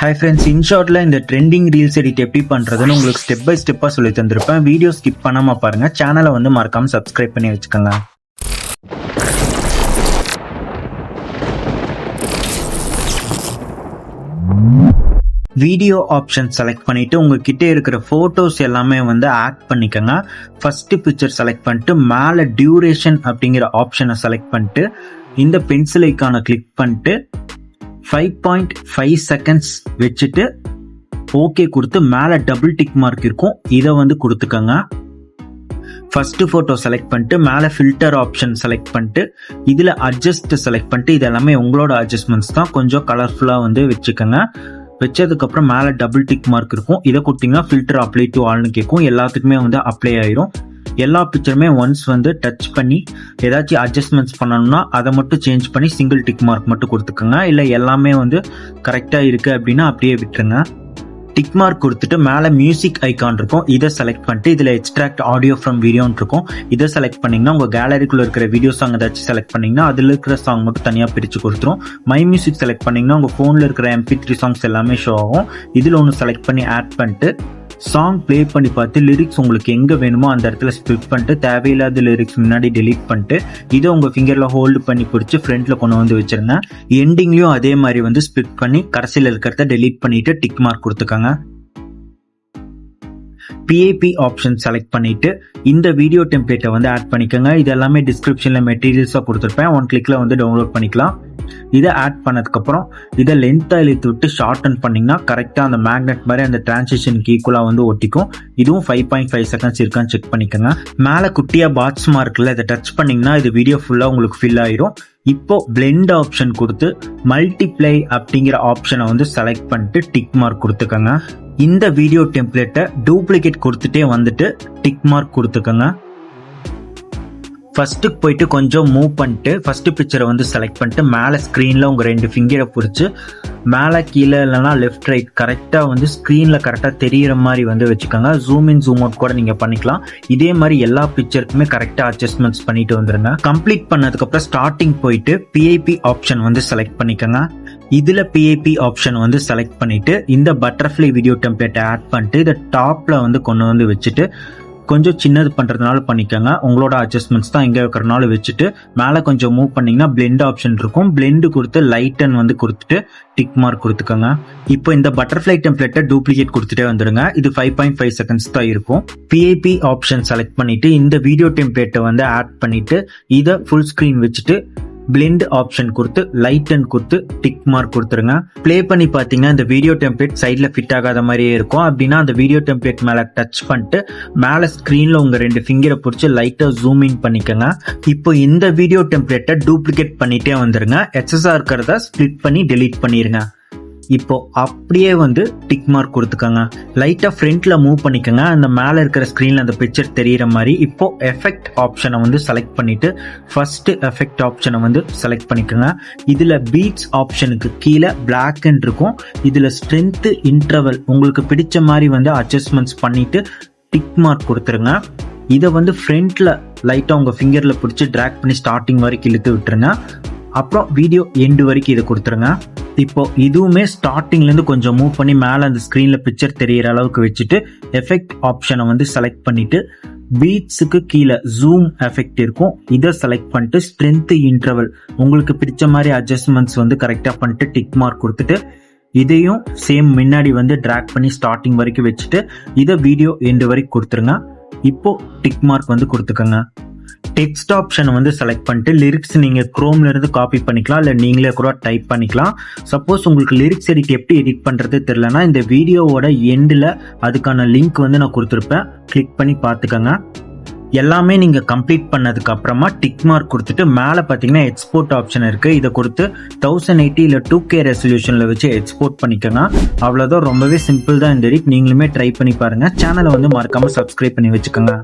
Hi friends, இன்ஷார்ட்ல இந்த trending reels edit எப்படி பண்றதுன்னு உங்களுக்கு ஸ்டெப் பை ஸ்டெப்பா சொல்லி தந்திருப்பேன். வீடியோ ஸ்கிப் பண்ணாம பாருங்க. சேனலை வந்து மறக்காம சப்ஸ்கிரைப் பண்ணி வச்சுக்கோங்க. வீடியோ ஆப்ஷன் செலக்ட் பண்ணிட்டு உங்ககிட்ட இருக்கிற போட்டோஸ் எல்லாமே வந்து ஆட் பண்ணிக்கோங்க. ஃபர்ஸ்ட் பிக்சர் செலக்ட் பண்ணிட்டு மேலே டியூரேஷன் அப்படிங்கிற ஆப்ஷனை செலக்ட் பண்ணிட்டு இந்த பென்சில் ஐக்கானை கிளிக் பண்ணிட்டு 5.5 செகண்ட்ஸ் வச்சுட்டு ஓகே கொடுத்து மேலே டபுள் டிக் மார்க் இருக்கும், இதை வந்து கொடுத்துக்கோங்க. ஃபர்ஸ்ட் போட்டோ செலக்ட் பண்ணிட்டு மேலே ஃபில்டர் ஆப்ஷன் செலக்ட் பண்ணிட்டு இதில் அட்ஜஸ்ட் செலக்ட் பண்ணிட்டு இது எல்லாமே உங்களோட அட்ஜஸ்ட்மெண்ட்ஸ் தான். கொஞ்சம் கலர்ஃபுல்லாக வந்து வச்சுக்கோங்க. வச்சதுக்கப்புறம் மேலே டபுள் டிக் மார்க் இருக்கும், இதை கொடுத்தீங்கன்னா ஃபில்டர் அப்ளை டு ஆல்னு கேட்கும். எல்லாத்துக்குமே வந்து அப்ளை ஆயிரும். எல்லா பிக்சருமே ஒன்ஸ் வந்து டச் பண்ணி ஏதாச்சும் அட்ஜஸ்ட்மெண்ட்ஸ் பண்ணணும்னா அதை மட்டும் சேஞ்ச் பண்ணி சிங்கிள் டிக் மார்க் மட்டும் கொடுத்துக்கோங்க. இல்லை எல்லாமே வந்து கரெக்டாக இருக்குது அப்படின்னா அப்படியே விட்டுருங்க. டிக் மார்க் கொடுத்துட்டு மேலே மியூசிக் ஐக்கான் இருக்கும், இதை செலக்ட் பண்ணிட்டு இதில் எக்ஸ்ட்ராக்ட் ஆடியோ ஃப்ரம் வீடியோன்னு இருக்கும், இதை செலக்ட் பண்ணிங்கன்னா உங்கள் கேலரிக்குள்ளே இருக்கிற வீடியோ சாங் ஏதாச்சும் செலக்ட் பண்ணிங்கன்னா அதில் இருக்கிற சாங் மட்டும் தனியாக பிரித்து கொடுத்துரும். மை மியூசிக் செலக்ட் பண்ணிங்கன்னா உங்கள் ஃபோனில் இருக்கிற MP3 சாங்ஸ் எல்லாமே ஷோ ஆகும். இதில் ஒன்று செலக்ட் பண்ணி ஆட் பண்ணிட்டு சாங் ப்ளே பண்ணி பார்த்து லிரிக்ஸ் உங்களுக்கு எங்கே வேணுமோ அந்த இடத்துல ஸ்பிட் பண்ணிட்டு தேவையில்லாத லிரிக்ஸ் முன்னாடி டெலீட் பண்ணிட்டு இதை உங்கள் ஃபிங்கரில் ஹோல்டு பண்ணி பிடிச்சி ஃப்ரண்ட்டில் கொண்டு வந்து வச்சுருங்க. எண்டிங்லேயும் அதே மாதிரி வந்து ஸ்பிட் பண்ணி கடைசியில் இருக்கிறத டெலீட் பண்ணிவிட்டு டிக் மார்க் கொடுத்துக்கோங்க. PAP ஆப்ஷன் செலக்ட் பண்ணிட்டு இந்த வீடியோ டெம்ப்ளேட்டை வந்து ஆட் பண்ணிக்கோங்க. இது எல்லாமே டிஸ்கிரிப்ஷனில் மெட்டீரியல்ஸாக கொடுத்துருப்பேன், 1 கிளிக்கில் வந்து டவுன்லோட் பண்ணிக்கலாம். இதை ஆட் பண்ணதுக்கப்புறம் இதை லென்த்தாக இழுத்து விட்டு ஷார்டன் பண்ணிங்கன்னா கரெக்டாக அந்த மேக்னெட் மாதிரி அந்த டிரான்சிஷனுக்கு ஈக்குவலாக வந்து ஒட்டிக்கும். இதுவும் 5.5 செகண்ட்ஸ் இருக்கான்னு செக் பண்ணிக்கோங்க. மேலே குட்டியாக பாட்ஸ் மார்க்கில் இதை டச் பண்ணிங்கன்னா இது வீடியோ ஃபுல்லாக உங்களுக்கு ஃபில் ஆயிரும். இப்போ பிளெண்ட் ஆப்ஷன் கொடுத்து மல்டிப்ளை அப்படிங்கிற ஆப்ஷனை வந்து செலக்ட் பண்ணிட்டு டிக் மார்க் கொடுத்துக்கோங்க. இந்த வீடியோ டெம்ப்ளேட்டை டூப்ளிகேட் கொடுத்துட்டே வந்துட்டு டிக் மார்க் கொடுத்துக்கோங்க. ஃபர்ஸ்ட்டுக்கு போயிட்டு கொஞ்சம் மூவ் பண்ணிட்டு ஃபர்ஸ்ட் பிக்சரை வந்து செலக்ட் பண்ணிட்டு மேலே ஸ்க்ரீனில் உங்கள் 2 ஃபிங்கரை பிடிச்சி மேலே கீழே இல்லைனா லெஃப்ட் ரைட் கரெக்டாக வந்து ஸ்க்ரீனில் கரெக்டாக தெரிகிற மாதிரி வந்து வச்சுக்கோங்க. ஜூம் இன் ஜூம் அவுட் கூட நீங்கள் பண்ணிக்கலாம். இதே மாதிரி எல்லா பிக்சருக்குமே கரெக்டாக அட்ஜஸ்ட்மெண்ட்ஸ் பண்ணிட்டு வந்துடுங்க. கம்ப்ளீட் பண்ணதுக்கப்புறம் ஸ்டார்டிங் போயிட்டு PAP ஆப்ஷன் வந்து செலக்ட் பண்ணிக்கோங்க. இதில் PAP ஆப்ஷன் வந்து செலக்ட் பண்ணிட்டு இந்த பட்டர்ஃப்ளை வீடியோ டெம்ப்ளேட்டை ஆட் பண்ணிட்டு இதை டாப்பில் வந்து கொண்டு வந்து வச்சுட்டு கொஞ்சம் சின்னது பண்ணுறதுனால பண்ணிக்கோங்க. உங்களோட அட்ஜஸ்ட்மெண்ட்ஸ் தான் எங்கே வைக்கிறனால வச்சுட்டு மேலே கொஞ்சம் மூவ் பண்ணிங்கன்னா பிளெண்ட் ஆப்ஷன் இருக்கும், பிளெண்டு கொடுத்து லைட்டன் வந்து கொடுத்துட்டு டிக் மார்க் கொடுத்துக்கோங்க. இப்போ இந்த பட்டர்ஃப்ளை டெம்ப்ளேட்டை டூப்ளிகேட் கொடுத்துட்டே வந்துடுங்க. இது 5.5 செகண்ட்ஸ் தான் இருக்கும். PAP ஆப்ஷன் செலக்ட் பண்ணிட்டு இந்த வீடியோ டெம்ப்ளேட்டை வந்து ஆட் பண்ணிட்டு இதை ஃபுல் ஸ்க்ரீன் வச்சுட்டு பிளெண்ட் ஆப்ஷன் கொடுத்து லைட்டன் கொடுத்து டிக் மார்க் கொடுத்துருங்க. ப்ளே பண்ணி பார்த்தீங்கன்னா இந்த வீடியோ டெம்ப்ளேட் சைடில் ஃபிட் ஆகாத மாதிரியே இருக்கும். அப்படின்னா அந்த வீடியோ டெம்ப்ளேட் மேலே டச் பண்ணிட்டு மேலே ஸ்க்ரீனில் உங்கள் 2 ஃபிங்கரை பிடிச்சி லைட்டாக ஜூம் இன் பண்ணிக்கோங்க. இப்போ இந்த வீடியோ டெம்ப்ளேட்டை டூப்ளிகேட் பண்ணிட்டே வந்துருங்க. எக்ஸஸாக இருக்கிறத ஸ்ப்ளிட் பண்ணி டெலீட் பண்ணிடுங்க. இப்போ அப்படியே வந்து டிக் மார்க் கொடுத்துக்கோங்க. லைட்டாக ஃப்ரண்ட்ல மூவ் பண்ணிக்கோங்க, அந்த மேலே இருக்கிற ஸ்க்ரீனில் அந்த பிக்சர் தெரிகிற மாதிரி. இப்போ எஃபெக்ட் ஆப்ஷனை வந்து செலக்ட் பண்ணிட்டு ஃபர்ஸ்ட் எஃபெக்ட் ஆப்ஷனை வந்து செலக்ட் பண்ணிக்கோங்க. இதில் பீட்ஸ் ஆப்ஷனுக்கு கீழே பிளாக் அண்ட் இருக்கும், இதில் ஸ்ட்ரென்த் இன்டர்வல் உங்களுக்கு பிடிச்ச மாதிரி வந்து அட்ஜஸ்ட்மெண்ட்ஸ் பண்ணிட்டு டிக் மார்க் கொடுத்துருங்க. இதை வந்து ஃப்ரண்ட்ல லைட்டாக உங்கள் ஃபிங்கரில் பிடிச்சி ட்ராக் பண்ணி ஸ்டார்டிங் வரைக்கும் இழுத்து விட்டுருங்க. அப்புறம் வீடியோ எண்டு வரைக்கும் இதை கொடுத்துருங்க. இப்போ இதுவுமே ஸ்டார்டிங்லேருந்து கொஞ்சம் மூவ் பண்ணி மேலே அந்த ஸ்க்ரீனில் பிக்சர் தெரிகிற அளவுக்கு வச்சுட்டு எஃபெக்ட் ஆப்ஷனை வந்து செலக்ட் பண்ணிட்டு பீட்ஸுக்கு கீழே ஜூம் எஃபெக்ட் இருக்கும், இதை செலக்ட் பண்ணிட்டு ஸ்ட்ரென்த் இன்டர்வல் உங்களுக்கு பிடிச்ச மாதிரி அட்ஜஸ்ட்மெண்ட்ஸ் வந்து கரெக்டாக பண்ணிட்டு டிக் மார்க் கொடுத்துட்டு இதையும் சேம் முன்னாடி வந்து ட்ராக் பண்ணி ஸ்டார்டிங் வரைக்கும் வச்சுட்டு இதை வீடியோ எண்டு வரைக்கும் கொடுத்துருங்க. இப்போ டிக் மார்க் வந்து கொடுத்துக்கோங்க. டெக்ஸ்ட் ஆப்ஷன் வந்து செலக்ட் பண்ணிட்டு லிரிக்ஸ் நீங்கள் குரோம்ல இருந்து காப்பி பண்ணிக்கலாம், இல்லை நீங்களே கூட டைப் பண்ணிக்கலாம். சப்போஸ் உங்களுக்கு லிரிக்ஸ் எடிட் எப்படி எடிட் பண்ணுறது தெரியலனா இந்த வீடியோவோட எண்டில் அதுக்கான லிங்க் வந்து நான் கொடுத்துருப்பேன், கிளிக் பண்ணி பார்த்துக்கோங்க. எல்லாமே நீங்கள் கம்ப்ளீட் பண்ணதுக்கு அப்புறமா டிக் மார்க் கொடுத்துட்டு மேலே பார்த்தீங்கன்னா எக்ஸ்போர்ட் ஆப்ஷன் இருக்குது, இதை கொடுத்து 1080 இல்லை 2K ரெசல்யூஷனில் வச்சு எக்ஸ்போர்ட் பண்ணிக்கோங்க. அவ்வளோதான், ரொம்பவே சிம்பிள் தான் இந்த எடிட். நீங்களுமே ட்ரை பண்ணி பாருங்கள். சேனலை வந்து மறக்காமல் சப்ஸ்கிரைப் பண்ணி வச்சுக்கோங்க.